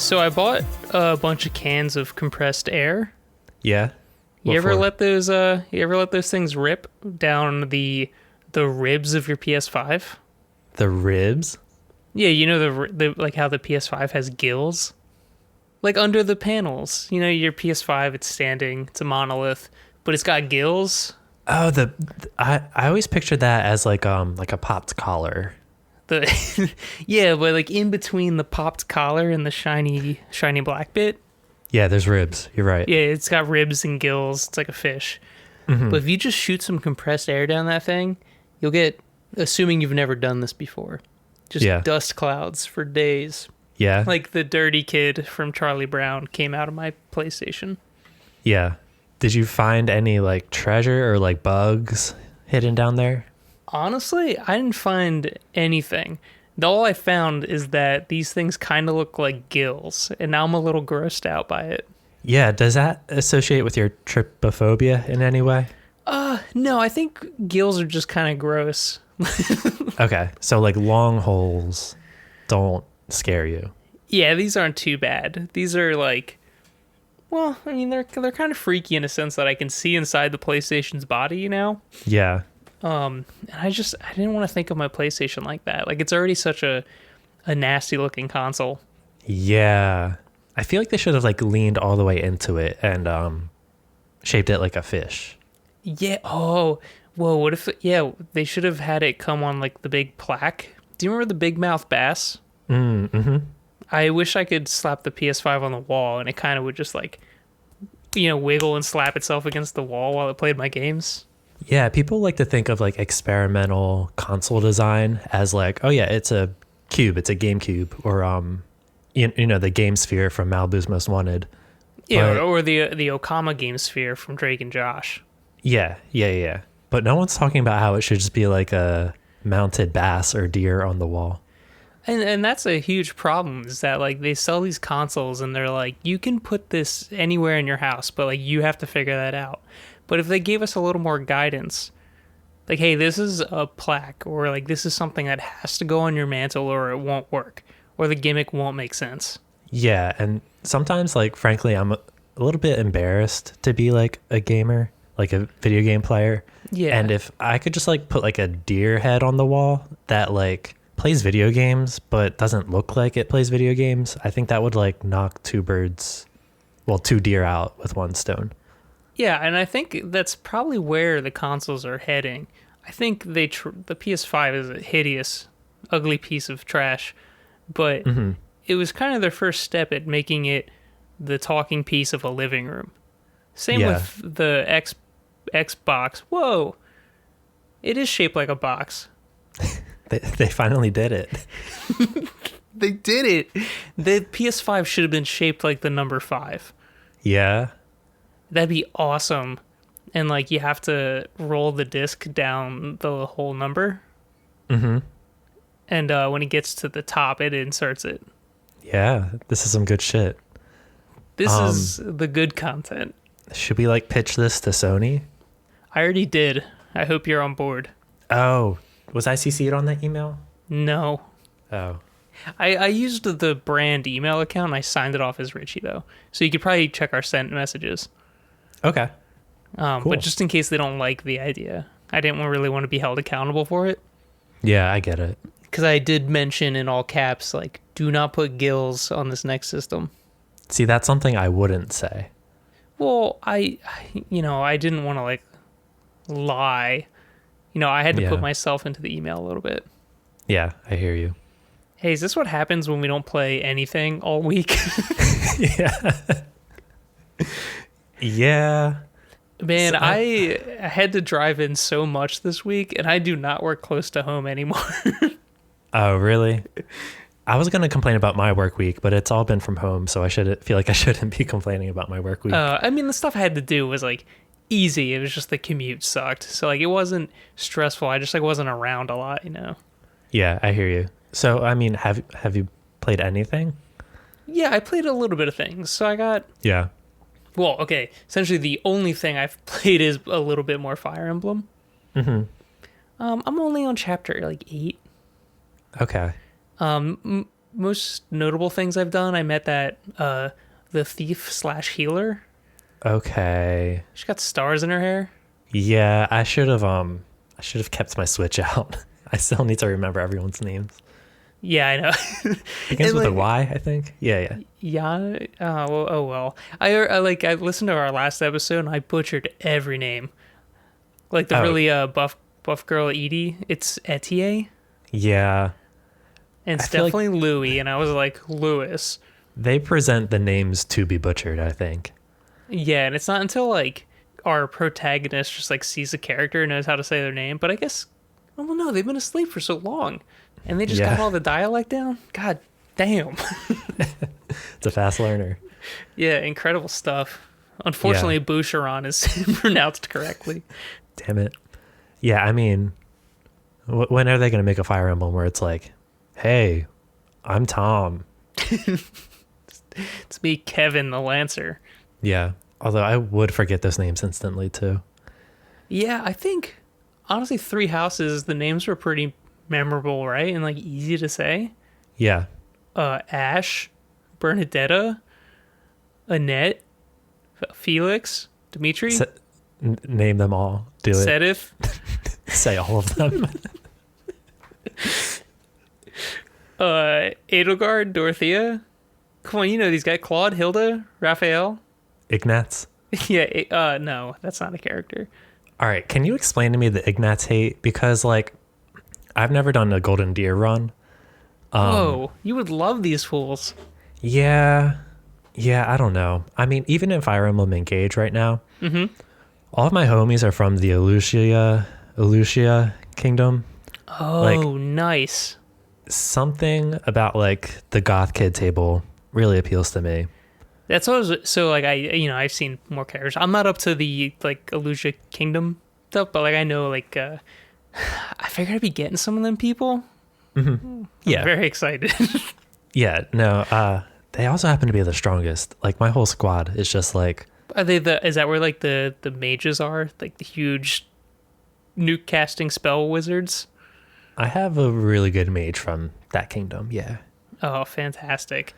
So I bought a bunch of cans of compressed air. Yeah. You ever let those things rip down the ribs of your PS5? The ribs? Yeah, you know the like how the PS5 has gills? Like under the panels. You know your PS5 it's standing, it's a monolith, but it's got gills. Oh, I always pictured that as like a popped collar. Yeah, but like in between the popped collar and the shiny black bit. Yeah, there's ribs. You're right. Yeah, it's got ribs and gills. It's like a fish. But if you just shoot some compressed air down that thing, you'll get, assuming you've never done this before, just dust clouds for days. Yeah. Like the dirty kid from Charlie Brown came out of my PlayStation. Yeah. Did you find any like treasure or like bugs hidden down there? Honestly, I didn't find anything. All I found is that these things kind of look like gills, and now I'm a little grossed out by it. Yeah, does that associate with your trypophobia in any way? No, I think gills are just kind of gross. Okay, so like long holes don't scare you. Yeah, these aren't too bad. These are like, well, I mean, they're kind of freaky in a sense that I can see inside the PlayStation's body, you know? Yeah. And I didn't want to think of my PlayStation like that. Like, it's already such a nasty looking console. Yeah. I feel like they should have like leaned all the way into it and shaped it like a fish. Yeah. Oh, whoa. What if? Yeah, they should have had it come on like the big plaque. Do you remember the big mouth bass? Mm-hmm. I wish I could slap the PS5 on the wall and it kind of would just like, wiggle and slap itself against the wall while it played my games. Yeah, people like to think of like experimental console design as like, oh yeah, it's a cube, it's a GameCube, or you know, the Game Sphere from Malibu's Most Wanted. Yeah, But, or the Okama Game Sphere from Drake and Josh. yeah. But no one's talking about how it should just be like a mounted bass or deer on the wall. And that's a huge problem is that like they sell these consoles and they're like, you can put this anywhere in your house, but like you have to figure that out. But if they gave us a little more guidance, like, hey, this is a plaque, or like this is something that has to go on your mantle or it won't work, or the gimmick won't make sense. Yeah, and sometimes like frankly I'm a little bit embarrassed to be like a gamer, like a video game player. Yeah. And if I could just like put like a deer head on the wall that like plays video games but doesn't look like it plays video games, I think that would like knock two deer out with one stone. Yeah, and I think that's probably where the consoles are heading. I think the PS5 is a hideous, ugly piece of trash, but it was kind of their first step at making it the talking piece of a living room. Same with the Xbox. Whoa, it is shaped like a box. They finally did it. They did it. The PS5 should have been shaped like the number 5. Yeah. That'd be awesome. And like you have to roll the disc down the whole number. Mm-hmm. And when it gets to the top, it inserts it. Yeah, this is some good shit. This is the good content. Should we like pitch this to Sony? I already did. I hope you're on board. Oh, was I CC'd on that email? No. Oh. I used the brand email account and I signed it off as Richie though. So you could probably check our sent messages. Okay. Cool. But just in case they don't like the idea, I didn't really want to be held accountable for it. Yeah, I get it. Because I did mention in all caps, like, do not put gills on this next system. See, that's something I wouldn't say. Well, I didn't want to like lie. I had to put myself into the email a little bit. Yeah, I hear you. Hey, is this what happens when we don't play anything all week? Yeah. Yeah. Man, so, I had to drive in so much this week, and I do not work close to home anymore. Oh, really? I was going to complain about my work week, but it's all been from home, so I feel like I shouldn't be complaining about my work week. I mean, the stuff I had to do was like easy. It was just the commute sucked. So like it wasn't stressful. I just like wasn't around a lot, Yeah, I hear you. So, I mean, have you played anything? Yeah, I played a little bit of things. So I got... Yeah. Well, okay. Essentially, the only thing I've played is a little bit more Fire Emblem. Mm-hmm. I'm only on chapter, 8. Okay. most notable things I've done. I met that the thief slash healer. Okay. She's got stars in her hair. Yeah, I should have kept my Switch out. I still need to remember everyone's names. Yeah, I know. Begins And, with a like, Y, I think. Yeah. Yeah. Oh well. I listened to our last episode and I butchered every name. Like the Oh. really buff girl Edie. It's Etier. Yeah. And I it's feel like definitely Louis, and I was like Lewis. they present the names to be butchered, I think. Yeah, and it's not until like our protagonist just like sees a character and knows how to say their name. But I guess, oh well, no, they've been asleep for so long, and they just got Yeah. all the dialect down. God damn. It's a fast learner. Yeah, incredible stuff. Unfortunately, Boucheron is pronounced correctly. Damn it. Yeah, I mean, when are they going to make a Fire Emblem where it's like, hey, I'm Tom? It's me, Kevin the Lancer. Yeah. Although I would forget those names instantly too. Yeah, I think honestly, Three Houses, the names were pretty memorable, right? And like easy to say. Yeah. Ash, Bernadetta, Annette, Felix, Dimitri, Name them all. Do it. Sedif. Say all of them. Edelgard, Dorothea. Come on, you know these guys. Claude, Hilda, Raphael. Ignatz. Yeah, no, that's not a character. All right. Can you explain to me the Ignatz hate? Because, like, I've never done a Golden Deer run. Whoa, you would love these fools. Yeah. Yeah, I don't know. I mean, even in Fire Emblem Engage right now, all of my homies are from the Illusia kingdom. Oh, Like- nice. Something about, like, the goth kid table really appeals to me. That's what I was, so like I've seen more characters. I'm not up to the like Illusia Kingdom stuff, but like I know like I figured I'd be getting some of them people. I'm Yeah. very excited. Yeah, no, they also happen to be the strongest. Like, my whole squad is just like, Are they is that where like the mages are? Like the huge nuke casting spell wizards? I have a really good mage from that kingdom. Yeah. Oh, fantastic.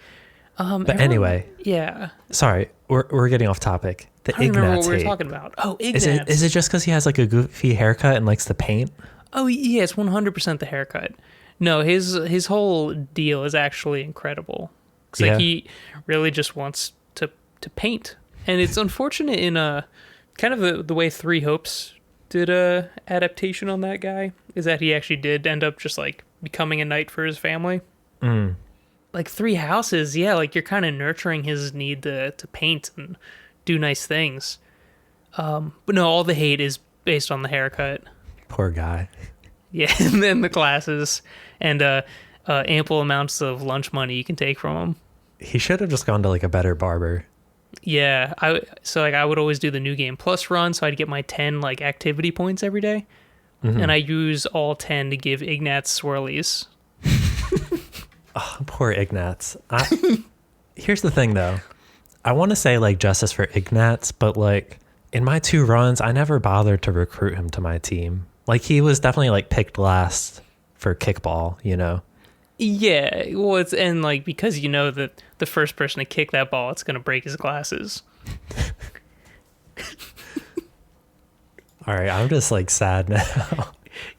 But anyway, Yeah. sorry, we're getting off topic. The I don't remember Ignatz what we were hate. talking about. Oh, Is Ignatz. it just because he has like a goofy haircut and likes to paint? Oh, yeah, it's 100% the haircut. No, his whole deal is actually incredible. It's Yeah. like he really just wants to paint. And it's unfortunate in kind of the way Three Hopes did a adaptation on that guy is that he actually did end up just like becoming a knight for his family. Like Three Houses, yeah, like you're kind of nurturing his need to paint and do nice things. But no, all the hate is based on the haircut. Poor guy. Yeah, and then the glasses and ample amounts of lunch money you can take from him. He should have just gone to like a better barber. Yeah, I would always do the New Game Plus run, so I'd get my 10 like activity points every day, and I use all 10 to give Ignatz swirlies. Poor Ignatz. Here's the thing though. I want to say like justice for Ignatz, but like in my 2 runs, I never bothered to recruit him to my team. Like he was definitely like picked last for kickball, you know? Yeah, well, it's and like because you know that the first person to kick that ball, it's gonna break his glasses. All right, I'm just like sad now.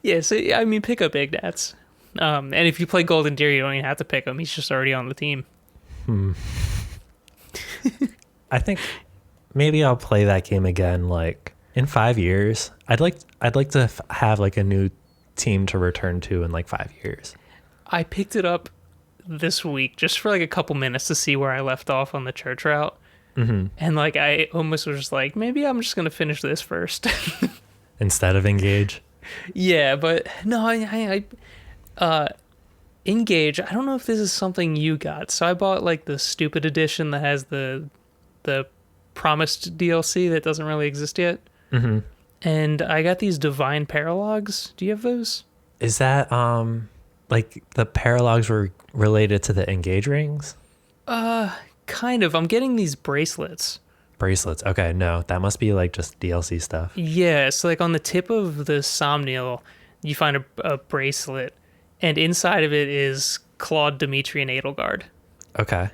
Yeah, so I mean, pick up Ignatz. And if you play Golden Deer, you don't even have to pick him. He's just already on the team. I think maybe I'll play that game again like in 5 years. I'd like to have like a new team to return to in like 5 years. I picked it up this week just for like a couple minutes to see where I left off on the church route. And like I almost was just like, maybe I'm just gonna finish this first. Instead of Engage. Yeah, but no, I Engage. I don't know if this is something you got. So I bought like the stupid edition that has the promised DLC that doesn't really exist yet. And I got these Divine Paralogs. Do you have those? Is that like the paralogs were related to the Engage rings? Kind of. I'm getting these bracelets. Bracelets. Okay, no, that must be like just DLC stuff. Yeah, so like on the tip of the Somniel, you find a bracelet, and inside of it is Claude, Dimitri, and Edelgard. Okay.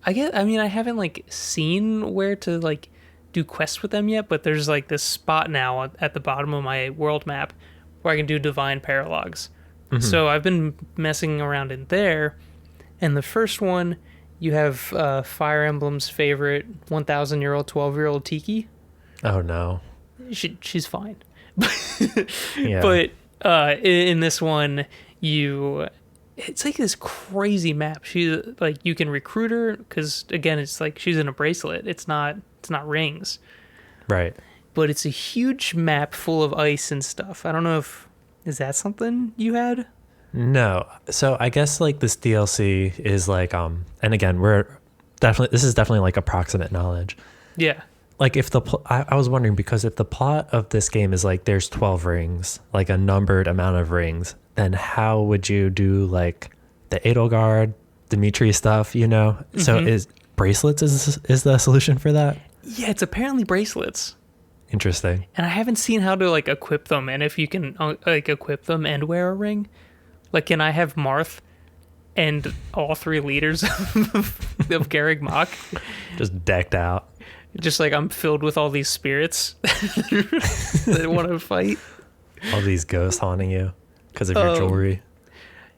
I haven't like seen where to like do quests with them yet, but there's like this spot now at the bottom of my world map where I can do divine paralogs. So I've been messing around in there, and the first one, you have Fire Emblem's favorite 1,000-year-old, 12-year-old Tiki. Oh no. She's fine. Yeah. But in this one, it's like this crazy map. She like you can recruit her because again, it's like she's in a bracelet. It's not rings. Right. But it's a huge map full of ice and stuff. I don't know is that something you had? No. So I guess like this DLC is like and again, this is definitely like approximate knowledge. Yeah. Like if I was wondering, because if the plot of this game is like there's 12 rings, like a numbered amount of rings, then how would you do like the Edelgard, Dimitri stuff, you know? So is bracelets is the solution for that? Yeah, it's apparently bracelets. Interesting. And I haven't seen how to like equip them, and if you can like equip them and wear a ring. Like, can I have Marth and all 3 leaders of Garreg Mach? Just decked out. Just like I'm filled with all these spirits that want to fight. All these ghosts haunting you because of your jewelry.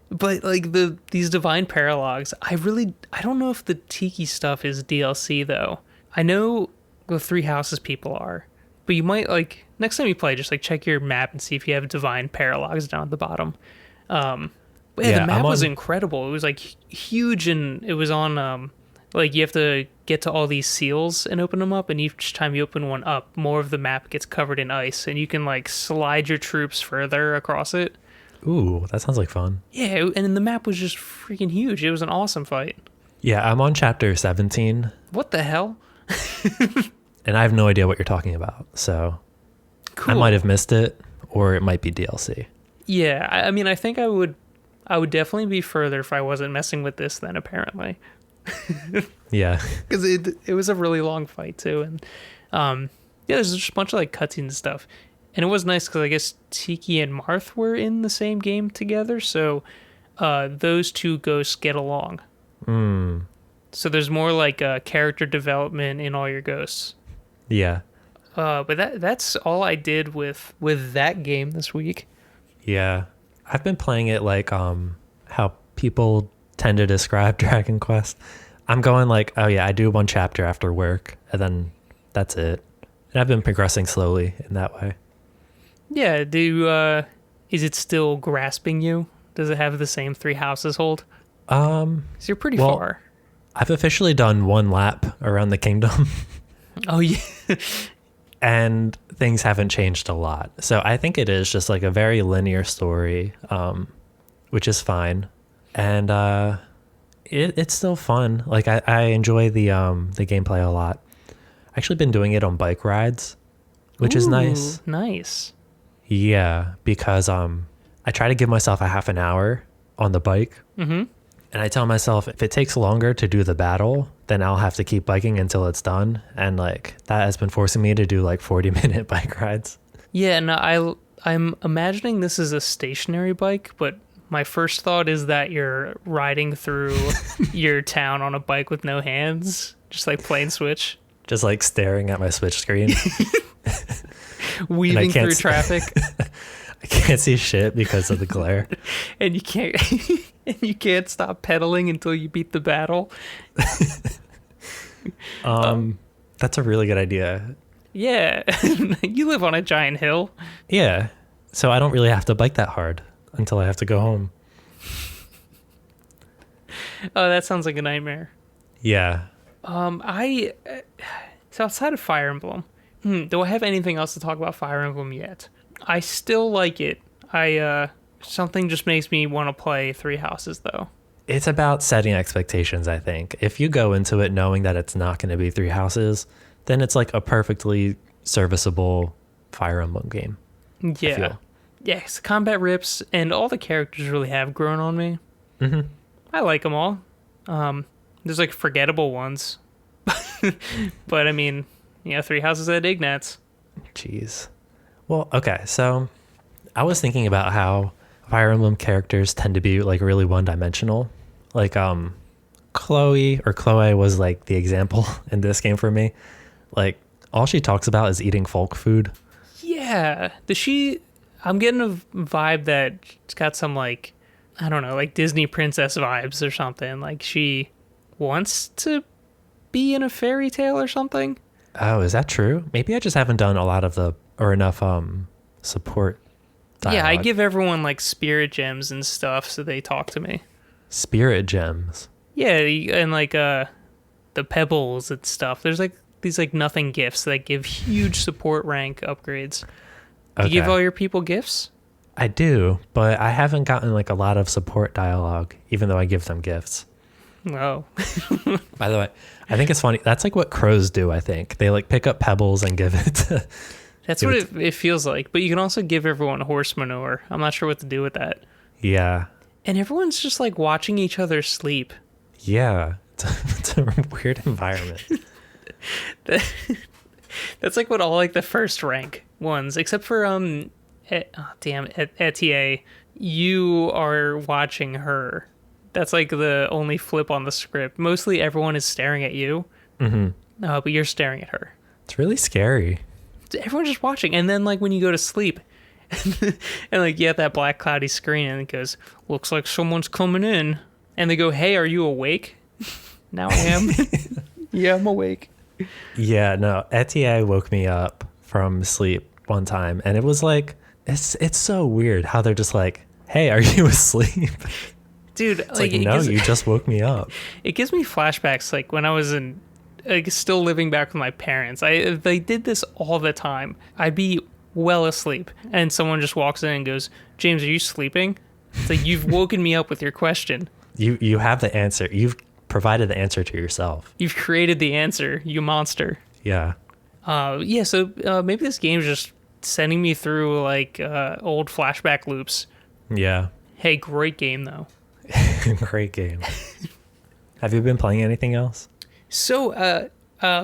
But like these divine paralogs, I don't know if the Tiki stuff is DLC though. I know the 3 houses people are, but you might like next time you play, just like check your map and see if you have divine paralogs down at the bottom. But yeah, the map was incredible. It was like huge, and it was on like you have to get to all these seals and open them up, and each time you open one up, more of the map gets covered in ice, and you can like slide your troops further across it. Ooh, that sounds like fun. Yeah, and the map was just freaking huge. It was an awesome fight. Yeah, I'm on chapter 17. What the hell? And I have no idea what you're talking about, so cool. I might have missed it, or it might be DLC. Yeah, I mean, I think I would definitely be further if I wasn't messing with this then, apparently. Yeah. Because it was a really long fight, too. And yeah, there's just a bunch of like cutscenes and stuff. And it was nice because I guess Tiki and Marth were in the same game together, so those 2 ghosts get along. So there's more like character development in all your ghosts. Yeah. But that's all I did with that game this week. Yeah. I've been playing it like how people tend to describe Dragon Quest. I'm going like, oh yeah, I do 1 chapter after work, and then that's it. And I've been progressing slowly in that way. Yeah, is it still grasping you? Does it have the same 3 houses hold? 'Cause you're pretty far. I've officially done 1 lap around the kingdom. Oh yeah. And things haven't changed a lot. So I think it is just like a very linear story, which is fine. And it's still fun. Like I enjoy the gameplay a lot. I've actually been doing it on bike rides, which is nice. Nice. Yeah, because I try to give myself a half an hour on the bike. And I tell myself if it takes longer to do the battle, then I'll have to keep biking until it's done. And like that has been forcing me to do like 40-minute bike rides. Yeah, no, I'm imagining this is a stationary bike, but my first thought is that you're riding through your town on a bike with no hands, just like playing Switch. Just like staring at my Switch screen. Weaving through traffic. I can't see shit because of the glare. And you can't stop pedaling until you beat the battle. That's a really good idea. Yeah. You live on a giant hill. Yeah. So I don't really have to bike that hard until I have to go home. Oh, that sounds like a nightmare. Yeah. So outside of Fire Emblem, do I have anything else to talk about Fire Emblem yet? I still like it. Something just makes me want to play 3 houses though. It's about setting expectations, I think. If you go into it knowing that it's not going to be 3 houses, then it's like a perfectly serviceable Fire Emblem game. Yeah. Yes, combat rips, and all the characters really have grown on me. I like them all. There's like forgettable ones. But I mean, 3 houses at Ignatz. Jeez. Well, okay, so I was thinking about how Fire Emblem characters tend to be like really one-dimensional. Like Chloe was like the example in this game for me. Like all she talks about is eating folk food. Yeah. I'm getting a vibe that it's got some like, I don't know, like Disney princess vibes or something. Like she wants to be in a fairy tale or something. Oh, is that true? Maybe I just haven't done enough support dialogue. Yeah, I give everyone like spirit gems and stuff so they talk to me. Spirit gems. Yeah, and like the pebbles and stuff. There's like these like nothing gifts that give huge support rank upgrades. Do you give all your people gifts? I do, but I haven't gotten like a lot of support dialogue, even though I give them gifts. Oh. By the way, I think it's funny. That's like what crows do, I think. They like pick up pebbles and give it to... That's what it feels like. But you can also give everyone horse manure. I'm not sure what to do with that. Yeah. And everyone's just like watching each other sleep. Yeah. It's a weird environment. That's like what all like the first rank ones, except for Etier, you are watching her. That's like the only flip on the script. Mostly everyone is staring at you, but you're staring at her. It's really scary. Everyone's just watching, and then like when you go to sleep, and like you have that black cloudy screen, and it goes, "Looks like someone's coming in," and they go, "Hey, are you awake?" Now I am. Yeah, I'm awake. Yeah, no, Etier woke me up from sleep one time, and it was like it's so weird how they're just like, "Hey, are you asleep?" Dude, it's like no, you just woke me up. It gives me flashbacks like when I was still living back with my parents. They did this all the time. I'd be well asleep, and someone just walks in and goes, "James, are you sleeping?" It's like, you've woken me up with your question. You have the answer. You've provided the answer to yourself. You've created the answer, you monster. Yeah. So maybe this game's just sending me through like old flashback loops. Yeah. Hey, great game though. Great game. Have you been playing anything else? So,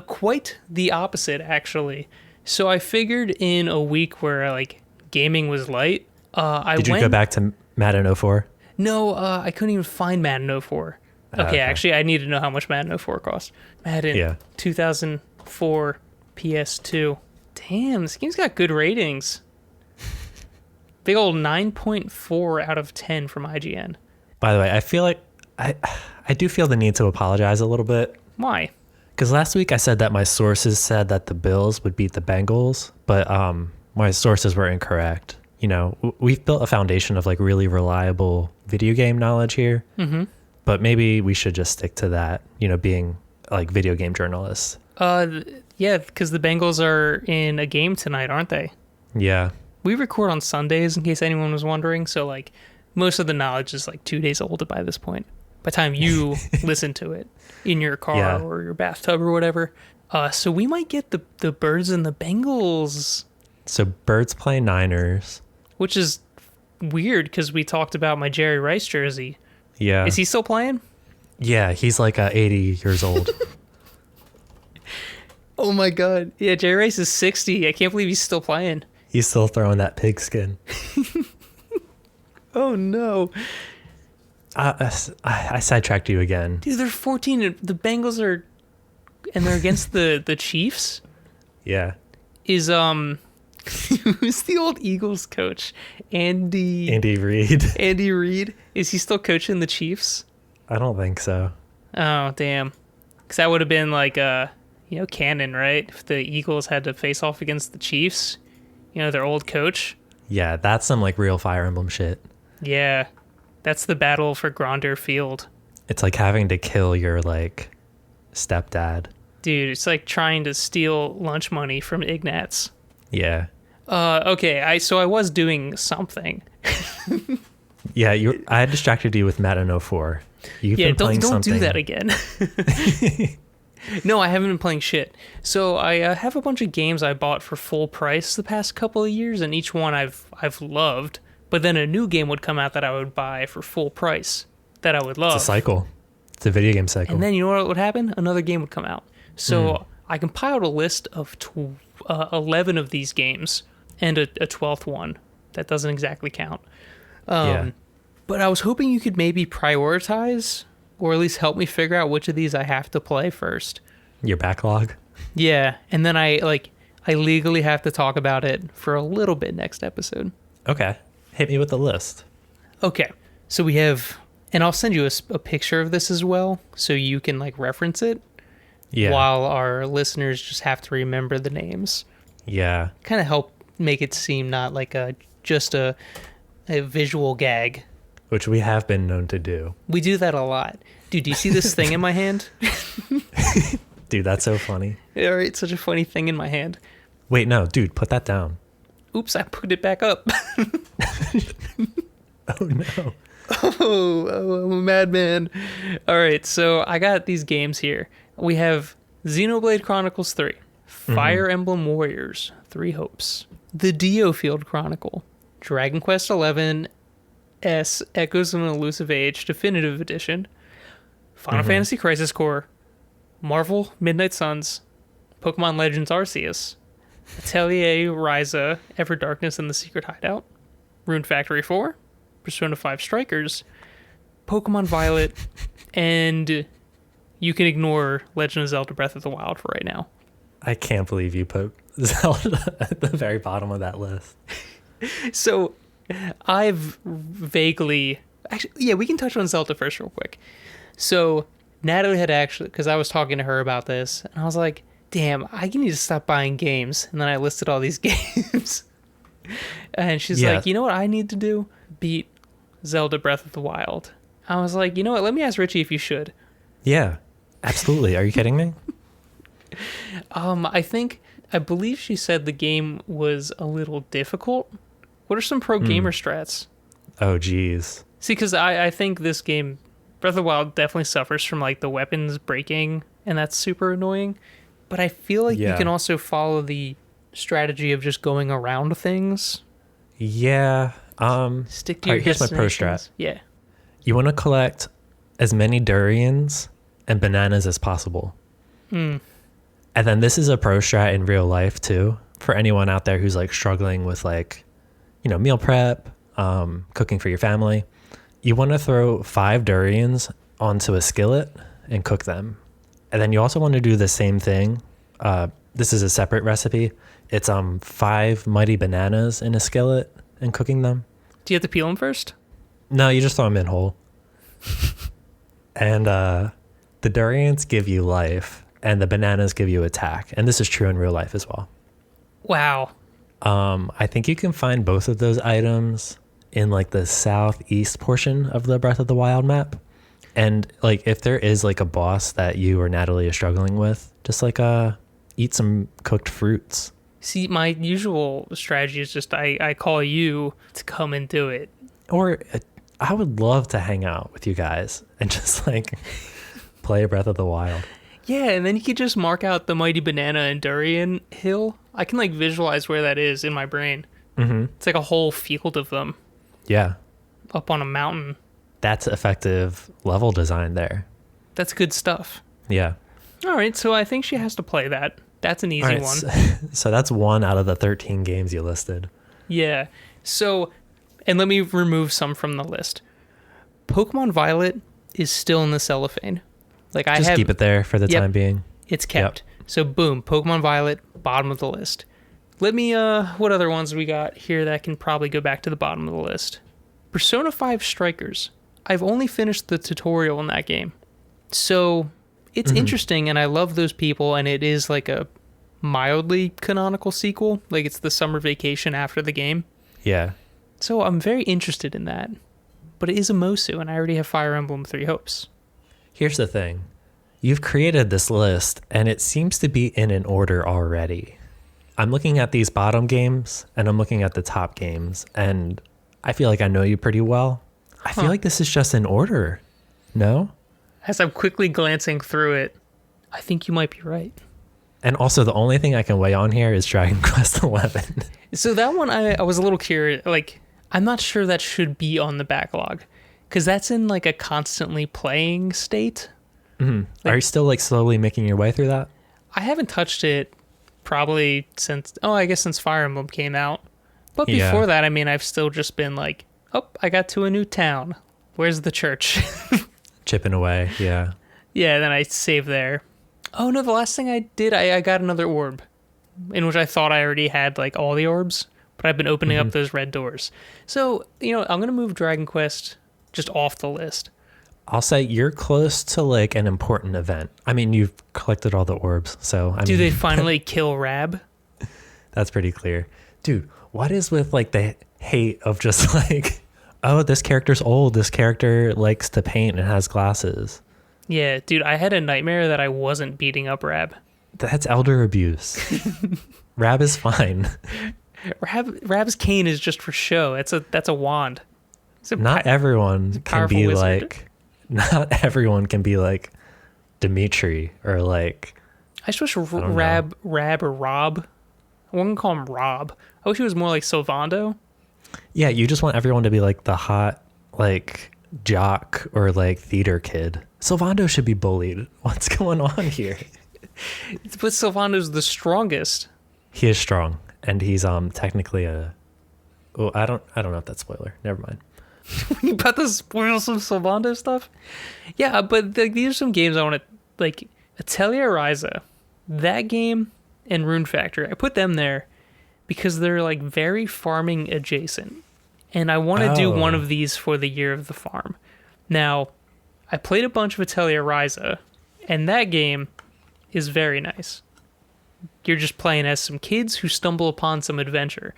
quite the opposite, actually. So I figured in a week where like gaming was light, Did you go back to Madden 04? No, I couldn't even find Madden 04. Okay, actually, I need to know how much Madden 04 cost. Madden 2004 PS2. Damn, this game's got good ratings. Big old 9.4 out of 10 from IGN. By the way, I feel like I do feel the need to apologize a little bit. Why? Because last week I said that my sources said that the Bills would beat the Bengals, but my sources were incorrect. You know, we've built a foundation of like really reliable video game knowledge here, but maybe we should just stick to that, you know, being like video game journalists. Yeah, because the Bengals are in a game tonight, aren't they? Yeah. We record on Sundays, in case anyone was wondering, so like most of the knowledge is like 2 days old by this point. By the time you listen to it in your car or your bathtub or whatever. So we might get the Birds and the Bengals. So Birds play Niners. Which is weird because we talked about my Jerry Rice jersey. Yeah. Is he still playing? Yeah, he's like 80 years old. Oh my God. Yeah, Jerry Rice is 60. I can't believe he's still playing. He's still throwing that pigskin. Oh no. I sidetracked you again. Dude, they're 14. The Bengals are, and they're against the Chiefs. Yeah. Is who's the old Eagles coach? Andy Reid. Andy Reid. Is he still coaching the Chiefs? I don't think so. Oh damn. Because that would have been like canon, right? If the Eagles had to face off against the Chiefs, you know, their old coach. Yeah, that's some like real Fire Emblem shit. Yeah. That's the battle for Gronder Field. It's like having to kill your like stepdad. Dude, it's like trying to steal lunch money from Ignatz. Yeah. Okay, I was doing something. Yeah, I distracted you with Madden 04. You've been playing don't something. do that again. No, I haven't been playing shit. So I have a bunch of games I bought for full price the past couple of years, and each one I've loved. But then a new game would come out that I would buy for full price that I would love. It's a cycle. It's a video game cycle. And then you know what would happen? Another game would come out. So I compiled a list of 11 of these games and a 12th one. That doesn't exactly count. But I was hoping you could maybe prioritize or at least help me figure out which of these I have to play first. Your backlog? Yeah, and then I legally have to talk about it for a little bit next episode. Okay. Hit me with the list. Okay, so we have, and I'll send you a picture of this as well, so you can like reference it. Yeah. While our listeners just have to remember the names. Yeah. Kind of help make it seem not like just a visual gag. Which we have been known to do. We do that a lot. Dude, do you see this thing in my hand? Dude, that's so funny. All right, such a funny thing in my hand. Wait, no, dude, put that down. Oops, I put it back up. Oh, no. Oh, I'm a madman. All right, so I got these games here. We have Xenoblade Chronicles 3, Fire Emblem Warriors, 3 Hopes, The Diofield Chronicle, Dragon Quest XI S Echoes of an Illusive Age Definitive Edition, Final Fantasy Crisis Core, Marvel Midnight Suns, Pokemon Legends Arceus, Atelier Ryza Ever Darkness and the Secret Hideout, Rune Factory 4, Persona 5 Strikers, Pokemon Violet, and you can ignore Legend of Zelda Breath of the Wild for right now. I can't believe you put Zelda at the very bottom of that list. So I've vaguely... Actually, yeah, we can touch on Zelda first real quick. So Natalie had actually... Because I was talking to her about this, and I was like, damn, I need to stop buying games. And then I listed all these games. And she's like, you know what I need to do? Beat Zelda Breath of the Wild. I was like, you know what? Let me ask Richie if you should. Yeah, absolutely. Are you kidding me? I believe she said the game was a little difficult. What are some pro gamer strats? Oh, geez. See, because I think this game, Breath of the Wild, definitely suffers from like the weapons breaking, and that's super annoying. But I feel like you can also follow the strategy of just going around things. Yeah. Stick to your here's my pro strat. Yeah. You want to collect as many durians and bananas as possible. And then this is a pro strat in real life too, for anyone out there who's like struggling with like, meal prep, cooking for your family. You want to throw 5 durians onto a skillet and cook them. And then you also want to do the same thing. This is a separate recipe. It's 5 mighty bananas in a skillet and cooking them. Do you have to peel them first? No, you just throw them in whole. And the durians give you life, and the bananas give you attack. And this is true in real life as well. Wow. I think you can find both of those items in like the southeast portion of the Breath of the Wild map. And like if there is like a boss that you or Natalie are struggling with, just like eat some cooked fruits. See, my usual strategy is just I call you to come and do it. Or I would love to hang out with you guys and just like play Breath of the Wild. Yeah, and then you could just mark out the Mighty Banana and Durian Hill. I can like visualize where that is in my brain. It's like a whole field of them. Yeah. Up on a mountain. That's effective level design there. That's good stuff. Yeah. All right, so I think she has to play that. That's an easy one. So that's 1 out of the 13 games you listed. Yeah. So, and let me remove some from the list. Pokemon Violet is still in the cellophane. Like I just keep it there for the time being. It's kept. So boom, Pokemon Violet, bottom of the list. Let me, what other ones we got here that can probably go back to the bottom of the list? Persona 5 Strikers. I've only finished the tutorial in that game. So it's interesting, and I love those people, and it is like a mildly canonical sequel. Like it's the summer vacation after the game. Yeah. So I'm very interested in that. But it is a Mosu, and I already have Fire Emblem 3 Hopes. Here's the thing. You've created this list, and it seems to be in an order already. I'm looking at these bottom games, and I'm looking at the top games, and I feel like I know you pretty well. I feel like this is just in order. No? As I'm quickly glancing through it, I think you might be right. And also, the only thing I can weigh on here is Dragon Quest XI. So that one, I was a little curious. Like, I'm not sure that should be on the backlog, because that's in like a constantly playing state. Like, are you still like slowly making your way through that? I haven't touched it probably since, I guess since Fire Emblem came out. But before that, I mean, I've still just been like, I got to a new town. Where's the church? chipping away. Yeah. Yeah, then I saved there. Oh no, the last thing I did, I got another orb, in which I thought I already had like all the orbs, but I've been opening up those red doors. So, I'm going to move Dragon Quest just off the list. I'll say you're close to like an important event. I mean, you've collected all the orbs, so Do they finally kill Rab? That's pretty clear. Dude, what is with like the hate of just like, oh, this character's old, this character likes to paint and has glasses. Yeah, dude, I had a nightmare that I wasn't beating up Rab. That's elder abuse. Rab is fine. Rab's cane is just for show. That's a wand. Not everyone can be wizard. like, not everyone can be like Dimitri or like. I just wish Rab or Rob. I wouldn't call him Rob. I wish he was more like Sylvando. Yeah, you just want everyone to be like the hot like jock or like theater kid. Sylvando should be bullied. What's going on here? But Sylvando's the strongest. He is strong, and he's technically a. Oh, I don't know if that's spoiler. Never mind. You about to spoil some Sylvando stuff? Yeah, but these are some games I want to like. Atelier Ryza, that game, and Rune Factory. I put them there because they're like very farming adjacent, and I want to do one of these for the year of the farm. Now, I played a bunch of Atelier Ryza, and that game is very nice. You're just playing as some kids who stumble upon some adventure.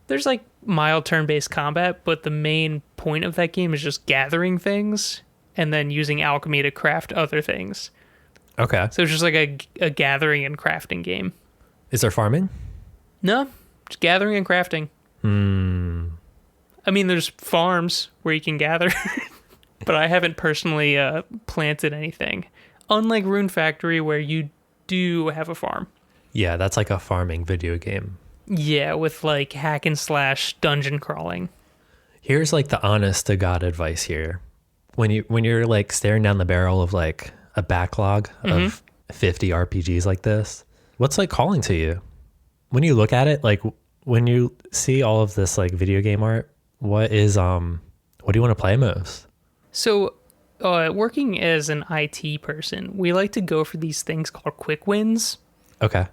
There's like mild turn-based combat, but the main point of that game is just gathering things and then using alchemy to craft other things. Okay. So it's just like a gathering and crafting game. Is there farming? No, just gathering and crafting. I mean, there's farms where you can gather, but I haven't personally planted anything. Unlike Rune Factory, where you do have a farm. Yeah, that's like a farming video game. Yeah, with like hack and slash dungeon crawling. Here's like the honest to God advice here. When you're like staring down the barrel of like a backlog of 50 RPGs like this, what's like calling to you? When you look at it, like when you see all of this like video game art, what do you want to play most? So, working as an IT person, we like to go for these things called quick wins. Okay.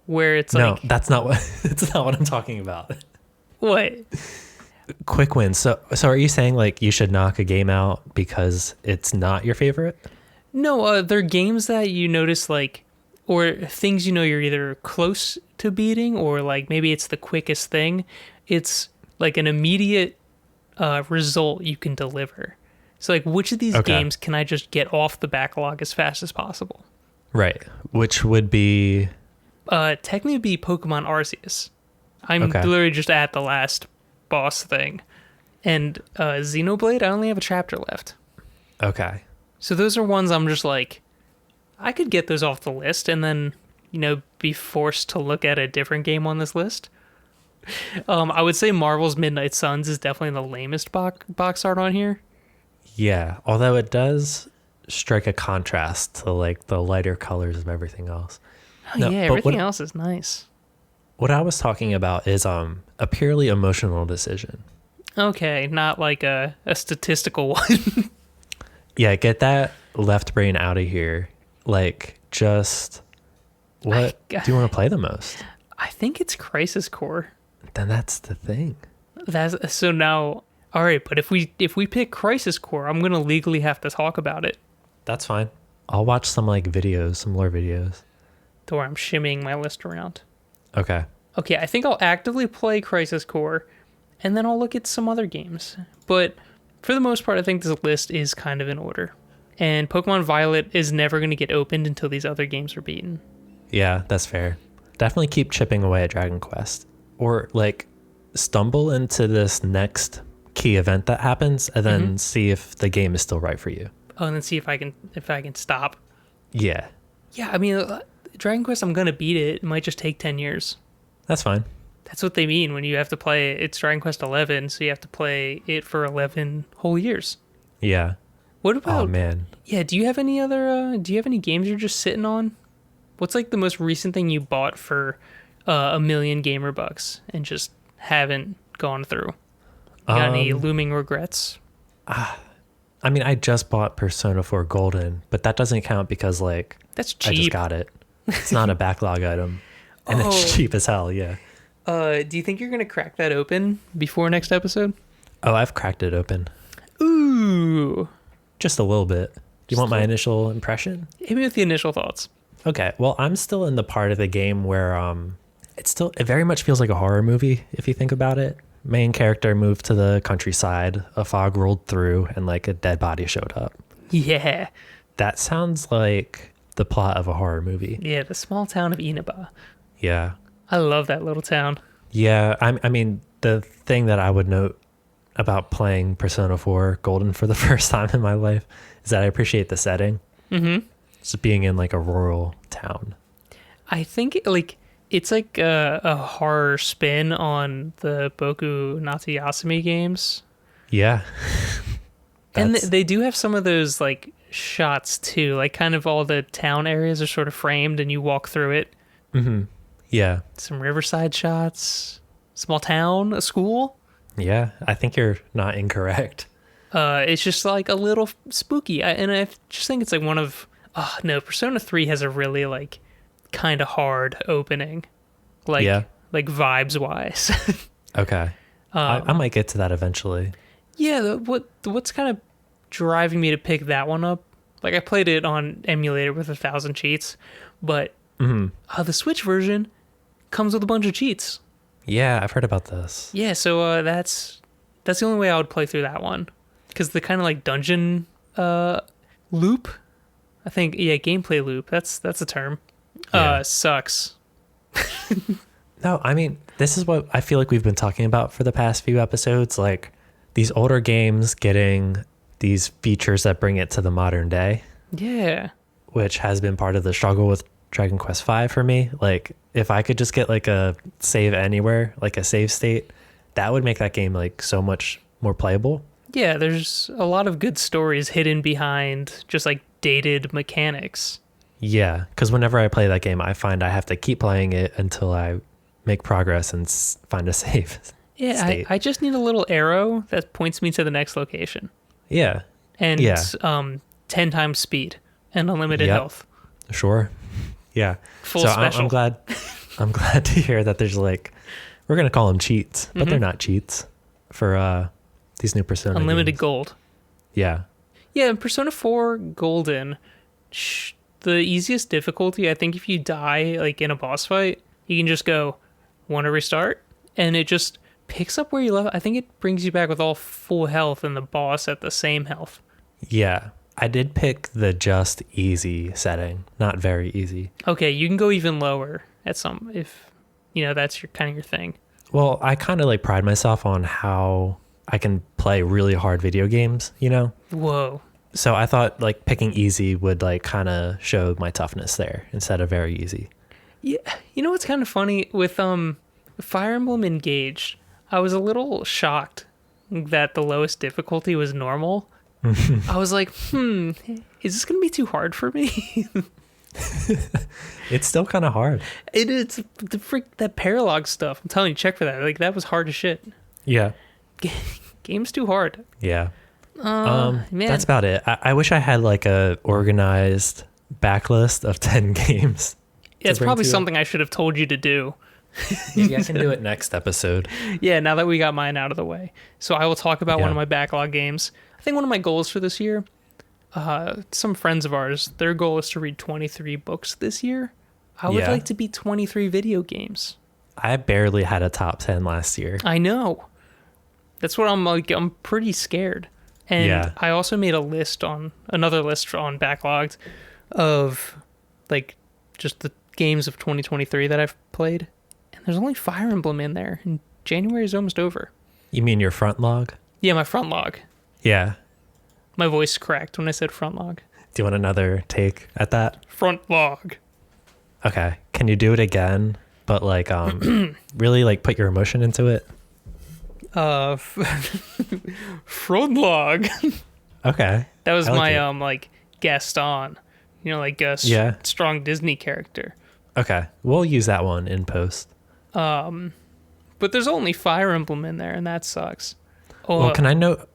Where it's no, like... No, that's not what I'm talking about. What? Quick wins. So are you saying like you should knock a game out because it's not your favorite? No, they're games that you notice like, or things you're either close to beating or like maybe it's the quickest thing. It's like an immediate result you can deliver. So like, which of these games can I just get off the backlog as fast as possible? Right. Which would be... technically be Pokemon Arceus. I'm literally just at the last boss thing. And Xenoblade, I only have a chapter left. Okay. So those are ones I'm just like, I could get those off the list and then, be forced to look at a different game on this list. I would say Marvel's Midnight Suns is definitely the lamest box art on here. Yeah, although it does strike a contrast to like the lighter colors of everything else. Oh, no, yeah, everything else is nice. What I was talking about is a purely emotional decision. Okay, not like a statistical one. Yeah, get that left brain out of here. Like, just what do you want to play the most? I think it's Crisis Core. Then that's the thing. So now, all right, but if we pick Crisis Core, I'm gonna legally have to talk about it. That's fine. I'll watch some like videos, some lore videos. To where I'm shimmying my list around. Okay. Okay, I think I'll actively play Crisis Core, and then I'll look at some other games. But for the most part, I think this list is kind of in order. And Pokemon Violet is never going to get opened until these other games are beaten. Yeah, that's fair. Definitely keep chipping away at Dragon Quest. Or like stumble into this next key event that happens and then see if the game is still right for you. Oh, and then see if I can stop. Yeah. Yeah, I mean, Dragon Quest, I'm going to beat it. It might just take 10 years. That's fine. That's what they mean when you have to play. It's Dragon Quest 11, so you have to play it for 11 whole years. Yeah. What about... Oh, man. Yeah, do you have any other... do you have any games you're just sitting on? What's like the most recent thing you bought for $1 million gamer bucks and just haven't gone through? You got any looming regrets? I mean, I just bought Persona 4 Golden, but that doesn't count because like That's I just cheap. got it. It's not a backlog item, and Oh. it's cheap as hell. Yeah. Do you think you're gonna crack that open before next episode? Oh, I've cracked it open Ooh. just a little bit. Do you Just want my a- initial impression? Hit me with the initial thoughts. Okay. Well, I'm still in the part of the game where it very much feels like a horror movie if you think about it. Main character moved to the countryside, a fog rolled through, and like a dead body showed up. Yeah. That sounds like the plot of a horror movie. Yeah, the small town of Inaba. Yeah. I love that little town. Yeah. I mean, the thing that I would note about playing Persona 4 Golden for the first time in my life is that I appreciate the setting. Mm-hmm. Just being in like a rural town. I think it's like a horror spin on the Boku Natsu games. Yeah. And That's- they do have some of those like shots too, like kind of all the town areas are sort of framed and you walk through it. yeah. Some riverside shots, small town, a school. Yeah. I think you're not incorrect. It's just like a little spooky. I just think it's like one of, no, Persona 3 has a really like kind of hard opening. Like, Yeah. like vibes wise. Okay. I might get to that eventually. Yeah, what's kind of driving me to pick that one up? Like I played it on emulator with 1,000 cheats, but the Switch version comes with a bunch of cheats. Yeah, I've heard about this. Yeah, so that's the only way I would play through that one, because the kind of like dungeon loop, I think, gameplay loop. That's a term. Yeah. Sucks. No, I mean, this is what I feel like we've been talking about for the past few episodes. Like these older games getting these features that bring it to the modern day, Yeah. which has been part of the struggle with Dragon Quest V for me. Like if I could just get like a save anywhere, like a save state, that would make that game like so much more playable. Yeah, there's a lot of good stories hidden behind just like dated mechanics. Yeah, because whenever I play that game, I find I have to keep playing it until I make progress and find a save. Yeah, state. I just need a little arrow that points me to the next location. Yeah, And Yeah. 10 times speed and unlimited Yep. health. sure. Yeah. Full so special. I'm glad to hear that there's like, we're going to call them cheats, but they're not cheats for these new Persona Unlimited games. gold. Yeah. Yeah, in Persona 4 Golden, the easiest difficulty, I think if you die like in a boss fight, you can just go, want to restart? And it just picks up where you left. I think it brings you back with all full health and the boss at the same health. Yeah. I did pick the just easy setting, not very easy. Okay, you can go even lower at some, if, that's your kind of your thing. Well, I kind of like pride myself on how I can play really hard video games, Whoa. So I thought like picking easy would like kind of show my toughness there instead of very easy. Yeah, what's kind of funny with Fire Emblem Engaged, I was a little shocked that the lowest difficulty was normal. I was like, is this gonna be too hard for me? It's still kind of hard. It's that paralog stuff. I'm telling you, check for that. Like that was hard as shit. Yeah. Game's too hard. Yeah. Man. That's about it. I wish I had like a organized backlist of 10 games. It's bring probably to you. something I should have told you to do. Maybe I can do it next episode. Yeah, now that we got mine out of the way. So I will talk about one Yeah. of my backlog games. I think one of my goals for this year, some friends of ours, their goal is to read 23 books this year. I would Yeah. like to be 23 video games. I barely had a top 10 last year. I know. That's what I'm like. I'm pretty scared. And Yeah. I also made another list on Backlogged of like just the games of 2023 that I've played. And there's only Fire Emblem in there. And January is almost over. You mean your front log? Yeah, my front log. Yeah. My voice cracked when I said front log. Do you want another take at that? Front log. Okay. Can you do it again? But like, really like put your emotion into it? Front log. Okay. That was I like my it. like Gaston. Like a Yeah. strong Disney character. Okay. We'll use that one in post. But there's only Fire Emblem in there, and that sucks. Oh, Well, can I note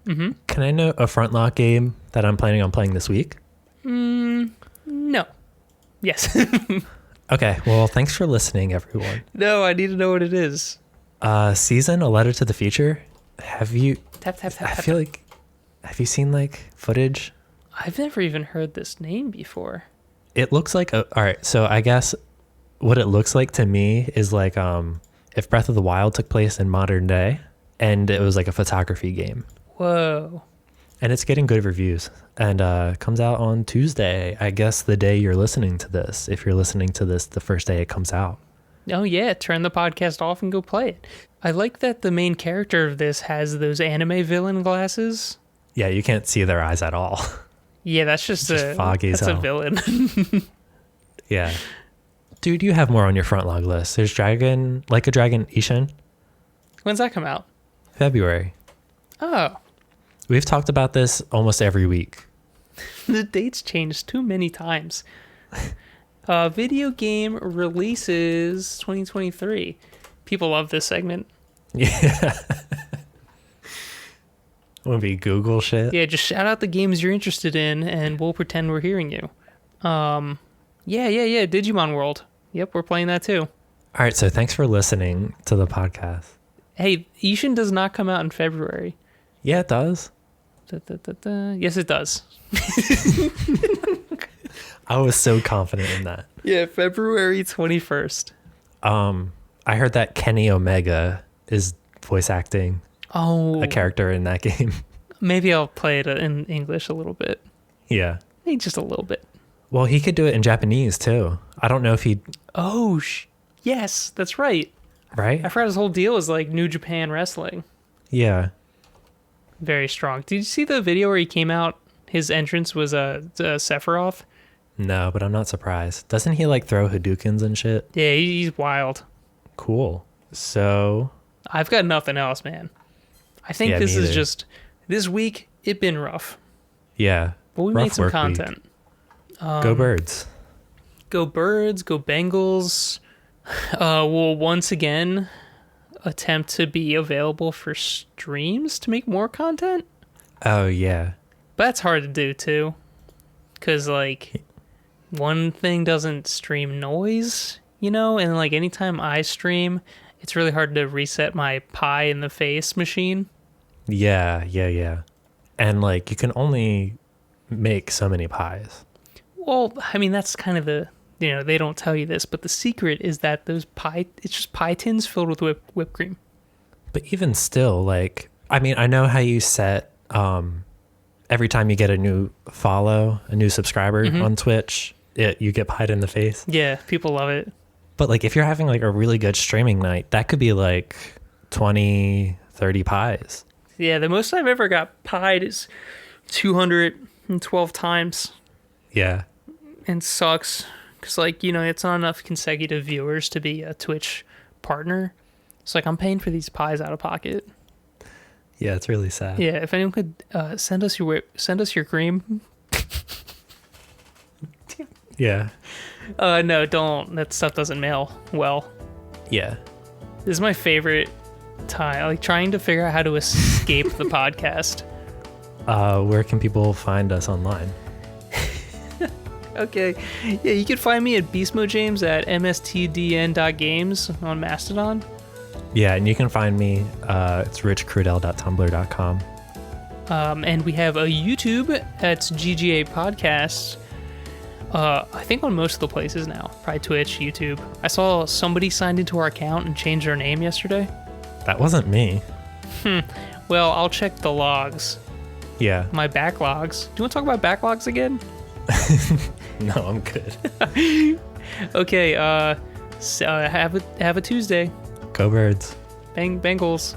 Mm-hmm. Can I know a front lock game that I'm planning on playing this week? No. Yes. Okay, well, thanks for listening, everyone. No, I need to know what it is. Season, A Letter to the Future. Have you... Tap, tap, tap, I tap, feel tap. like... Have you seen, like, footage? I've never even heard this name before. It looks like... All right, so I guess what it looks like to me is like if Breath of the Wild took place in modern day and it was like a photography game. Whoa. And it's getting good reviews. And comes out on Tuesday, I guess the day you're listening to this. If you're listening to this the first day it comes out. Oh, yeah. Turn the podcast off and go play it. I like that the main character of this has those anime villain glasses. Yeah, you can't see their eyes at all. Yeah, that's just foggy as that's a hell. villain. Yeah. Dude, you have more on your front log list. There's Like a Dragon Ishin, When's that come out? February. Oh, We've talked about this almost every week. the dates changed too many times. Video game releases 2023. People love this segment. Yeah. Wanna be Google shit? Yeah, just shout out the games you're interested in, and we'll pretend we're hearing you. Yeah. Digimon World. Yep, we're playing that too. All right, so thanks for listening to the podcast. Hey, Ishin does not come out in February. Yeah, it does. Yes, it does. I was so confident in that. Yeah, February 21st. I heard that Kenny Omega is voice acting Oh, a character in that game. maybe I'll play it in English a little bit. Yeah. Maybe just a little bit. Well, he could do it in Japanese too. I don't know if he... Oh, yes, that's right. Right? I forgot his whole deal was like New Japan Wrestling. Yeah. Very strong. Did you see the video where he came out? His entrance was Sephiroth. No, but I'm not surprised. Doesn't he like throw Hadoukens and shit? Yeah, he's wild. Cool. So... I've got nothing else, man. I think Yeah, this me is either. just... This week, it been rough. Yeah. But we Rough made some work week. content. Go Birds. Go Birds, go Bengals. We'll once again attempt to be available for streams to make more content. Oh, yeah. But that's hard to do, too. Because, like, one thing doesn't stream noise, you know? And, like, anytime I stream, it's really hard to reset my pie in the face machine. Yeah. And like you can only make so many pies. Well, I mean, that's kind of the, they don't tell you this, but the secret is that it's just pie tins filled with whipped cream. But even still, like, I mean, I know how you set every time you get a new follow, a new subscriber on Twitch, you get pied in the face. Yeah, people love it. But like if you're having like a really good streaming night, that could be like 20, 30 pies. Yeah, the most I've ever got pied is 212 times. Yeah. And sucks because, like, it's not enough consecutive viewers to be a Twitch partner. It's like I'm paying for these pies out of pocket. Yeah, it's really sad. Yeah, if anyone could send us your cream. Yeah. No, don't. That stuff doesn't mail well. Yeah. This is my favorite time, like trying to figure out how to escape the podcast. Where can people find us online? Okay. Yeah, you can find me at BeastmoJames at mstdn.games on Mastodon. Yeah, and you can find me, it's richcrudel.tumblr.com. And we have a YouTube, that's GGA Podcasts. I think on most of the places now. Probably Twitch, YouTube. I saw somebody signed into our account and changed their name yesterday. That wasn't me. Well, I'll check the logs. Yeah. My backlogs. Do you want to talk about backlogs again? No, I'm good. Okay, so have a Tuesday. Go Birds. Bengals.